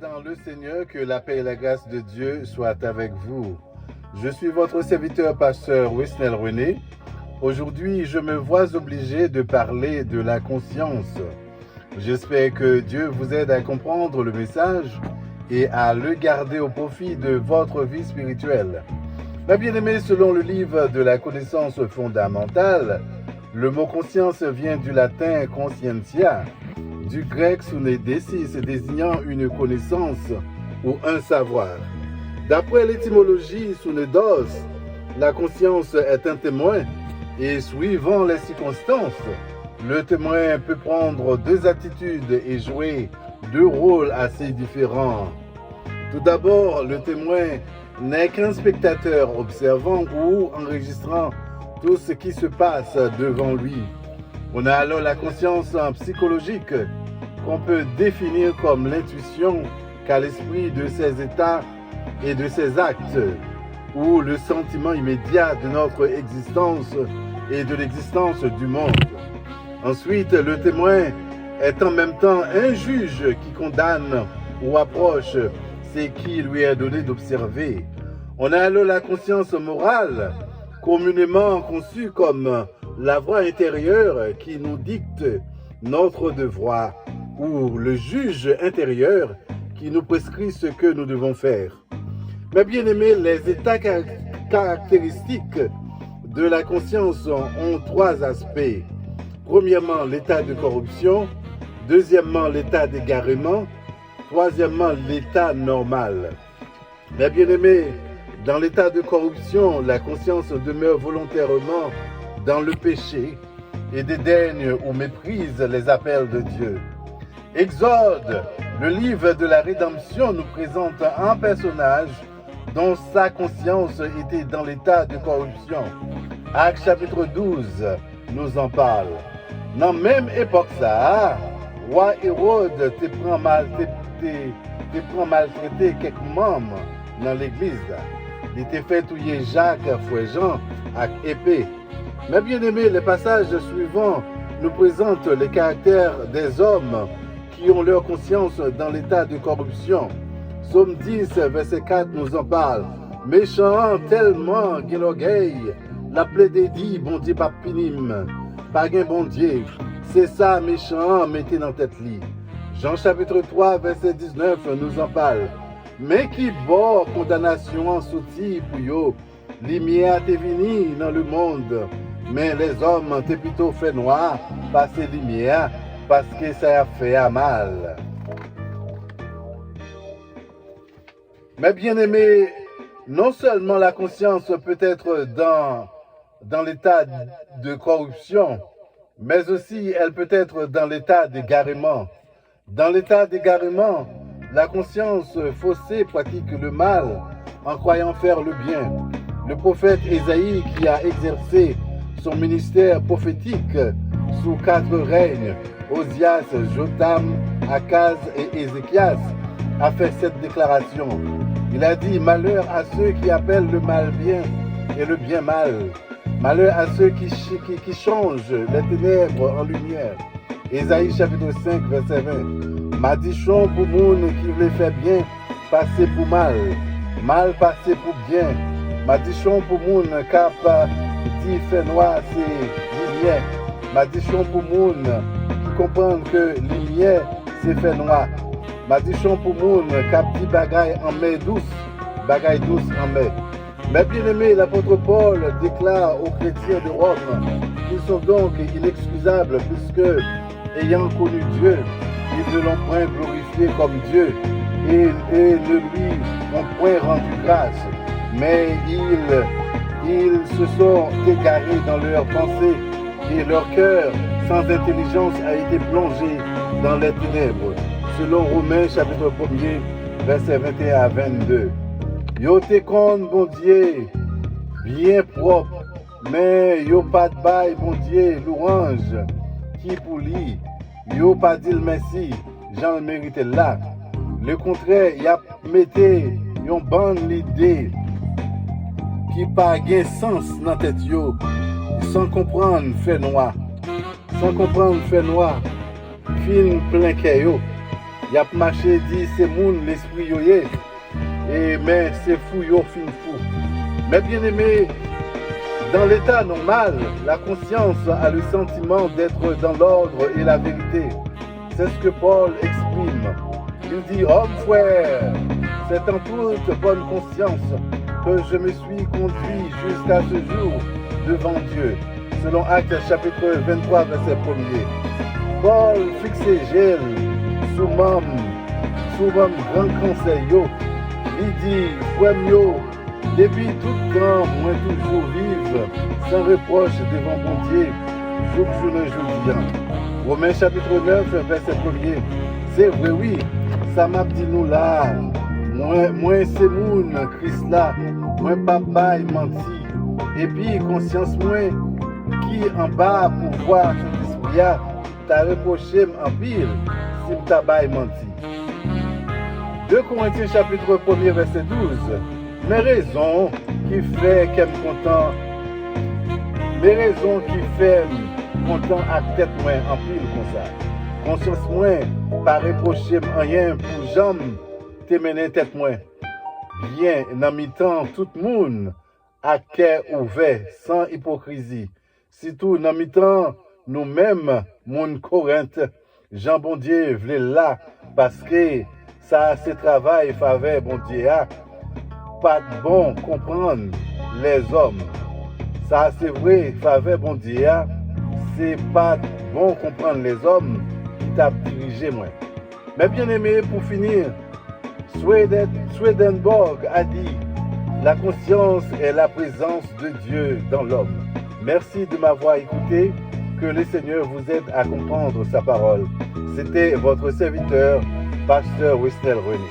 Dans le Seigneur, que la paix et la grâce de Dieu soient avec vous. Je suis votre serviteur pasteur Wisnel René. Aujourd'hui, je me vois obligé de parler de la conscience. J'espère que Dieu vous aide à comprendre le message et à le garder au profit de votre vie spirituelle. Ma bien-aimée, selon le livre de la connaissance fondamentale, le mot conscience vient du latin conscientia, du grec sunedesis, désignant une connaissance ou un savoir. D'après l'étymologie sunedos, la conscience est un témoin et suivant les circonstances, le témoin peut prendre deux attitudes et jouer deux rôles assez différents. Tout d'abord, le témoin n'est qu'un spectateur observant ou enregistrant tout ce qui se passe devant lui. On a alors la conscience psychologique qu'on peut définir comme l'intuition qu'a l'esprit de ses états et de ses actes, ou le sentiment immédiat de notre existence et de l'existence du monde. Ensuite, le témoin est en même temps un juge qui condamne ou approche ce qui lui est donné d'observer. On a alors la conscience morale, communément conçue comme la voix intérieure qui nous dicte notre devoir, ou le juge intérieur qui nous prescrit ce que nous devons faire. Mais bien aimés, les états caractéristiques de la conscience ont trois aspects. Premièrement, l'état de corruption. Deuxièmement, l'état d'égarement. Troisièmement, l'état normal. Mais bien aimés, dans l'état de corruption, la conscience demeure volontairement dans le péché et dédaigne ou méprise les appels de Dieu. Exode, le livre de la rédemption, nous présente un personnage dont sa conscience était dans l'état de corruption. Actes chapitre 12 nous en parle. Dans la même époque, ça, roi Hérode te prend maltraité quelques membres dans l'église. Il était fait touiller Jacques Fouéjean avec épée. Mais bien aimé, les passages suivants nous présentent les caractères des hommes qui ont leur conscience dans l'état de corruption. Psaume 10, verset 4 nous en parle. Méchant tellement qu'il orgueil, la plaie dit, bon Dieu pas pinim, pas gain bon Dieu. C'est ça, méchant, mettez dans tête lit. Jean chapitre 3, verset 19 nous en parle. Mais qui bord condamnation en souti pour yo, lumière t'est venu dans le monde, mais les hommes t'es plutôt fait noir, passer lumière, parce que ça a fait à mal. Mais bien aimé, non seulement la conscience peut être dans l'état de corruption, mais aussi elle peut être dans l'état d'égarement. Dans l'état d'égarement, la conscience faussée pratique le mal en croyant faire le bien. Le prophète Ésaïe, qui a exercé son ministère prophétique sous 4 règnes, Osias, Jotam, Akaz et Ézéchias, a fait cette déclaration. Il a dit: malheur à ceux qui appellent le mal bien et le bien mal. Malheur à ceux qui changent les ténèbres en lumière. Ésaïe chapitre 5, verset 20. Madichon pour moun qui voulait faire bien, passer pour mal. Mal passer pour bien. Madichon pour moun cap dit fait noir, c'est lumière. Madichon pour moun qui comprennent que lumière, c'est fait noir. Madichon pour moun cap dit bagaille en mer douce, bagaille douce en mer. Mais bien aimé, l'apôtre Paul déclare aux chrétiens de Rome qu'ils sont donc inexcusables puisque, ayant connu Dieu, ils ne l'ont point glorifié comme Dieu et ne lui ont point rendu grâce, mais ils se sont égarés dans leurs pensées et leur cœur sans intelligence a été plongé dans les ténèbres. Selon Romains chapitre 1er, verset 21 à 22. Yo te kon bon Dieu, bien propre, mais yo pas de bail bon Dieu, louange, qui pour lui, yo pas dit le merci, j'en mérite là. Le contraire, y a metté yon bonne l'idée qui pas gain sens dans tête yo, sans comprendre fait noir, fin plein que yo. y a marché dit c'est moun l'esprit yoye. Et mais c'est fou yo fin fou. Mais bien aimé, dans l'état normal, la conscience a le sentiment d'être dans l'ordre et la vérité. C'est ce que Paul exprime. Il dit, homme frère, c'est en toute bonne conscience que je me suis conduit jusqu'à ce jour devant Dieu. Selon Actes chapitre 23, verset 1er. Paul fixé gel sous mon grand conseil. Il dit, frère mio, depuis tout temps, moi toujours vive, sans reproche devant mon Dieu, jour Romains chapitre 9, verset 1er. C'est vrai, oui, ça m'a dit nous là. Moi c'est moun, Christ là, moi papa il menti. Et puis conscience moi qui en bas pour voir cet esprit t'a reproché en pile si m'ta bail menti. 2 Corinthiens chapitre 1er verset 12. Mes raisons qui fait qu'elle me content. Mes raisons qui fait content à tête moins en pile comme ça. Conscience moins pas reprocher rien pour jamais te mener tête moins. Bien dans mi-temps tout le monde à cœur ouvert sans hypocrisie. Surtout dans mi-temps nous-mêmes moun Corinthe Jean bon Dieu voulait là parce que ça c'est travail faveur bon Dieu a pas de bon comprendre les hommes. Ça c'est vrai faveur bon Dieu a c'est pas bon comprendre les hommes qui t'a dirigé moi. Mais bien aimé pour finir, Swedenborg a dit la conscience est la présence de Dieu dans l'homme. Merci de m'avoir écouté. Que le Seigneur vous aide à comprendre sa parole. C'était votre serviteur, Pasteur Wesnel René.